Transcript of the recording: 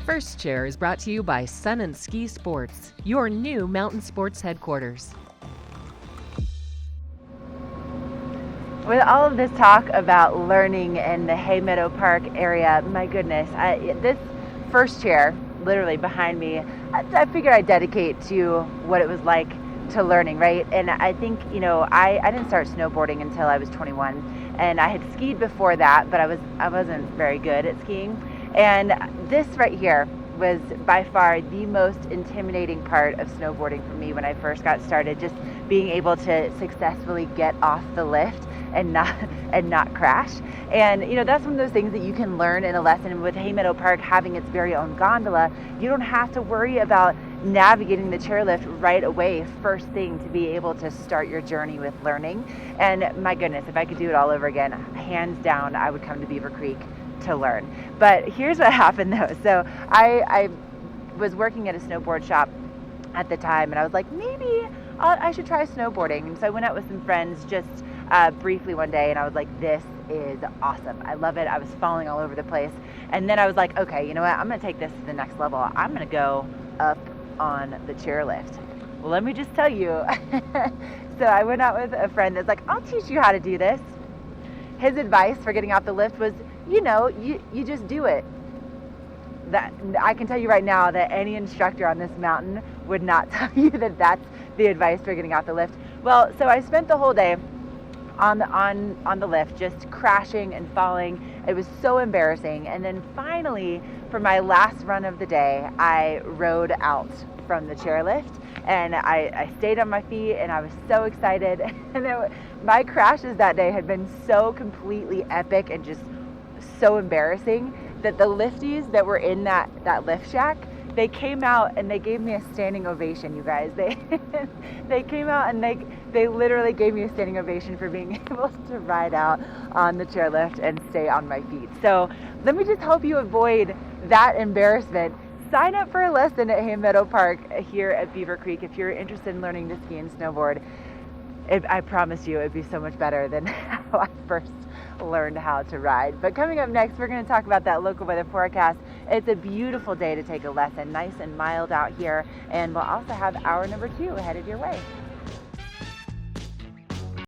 First Chair is brought to you by Sun and Ski Sports, your new mountain sports headquarters. With all of this talk about learning in the Hay Meadow Park area, my goodness, this First Chair, literally behind me, I figured I'd dedicate to what it was like to learning, right? And I think, I didn't start snowboarding until I was 21, and I had skied before that, but I wasn't very good at skiing. And this right here was by far the most intimidating part of snowboarding for me when I first got started, just being able to successfully get off the lift and not crash. And that's one of those things that you can learn in a lesson. And with Hay Meadow Park having its very own gondola, you don't have to worry about navigating the chairlift right away first thing to be able to start your journey with learning. And my goodness, if I could do it all over again, hands down, I would come to Beaver Creek to learn. But here's what happened though. So I was working at a snowboard shop at the time, and I was like, maybe I should try snowboarding. And so I went out with some friends just briefly one day, and I was like, this is awesome. I love it. I was falling all over the place. And then I was like, okay, you know what? I'm going to take this to the next level. I'm going to go up on the chairlift. Well, let me just tell you. So I went out with a friend that's like, I'll teach you how to do this. His advice for getting off the lift was, you just do it. That I can tell you right now that any instructor on this mountain would not tell you that that's the advice for getting off the lift. Well, so I spent the whole day on the lift, just crashing and falling. It was so embarrassing. And then finally, for my last run of the day, I rode out from the chairlift, and I stayed on my feet, and I was so excited. And my crashes that day had been so completely epic and just so embarrassing that the lifties that were in that lift shack, they came out and they gave me a standing ovation, you guys. They came out and they literally gave me a standing ovation for being able to ride out on the chairlift and stay on my feet. So let me just help you avoid that embarrassment. Sign up for a lesson at Hay Meadow Park here at Beaver Creek if you're interested in learning to ski and snowboard. I promise you it'd be so much better than how I first learned how to ride. But coming up next, we're going to talk about that local weather forecast. It's a beautiful day to take a lesson, nice and mild out here, and we'll also have hour number 2 headed your way.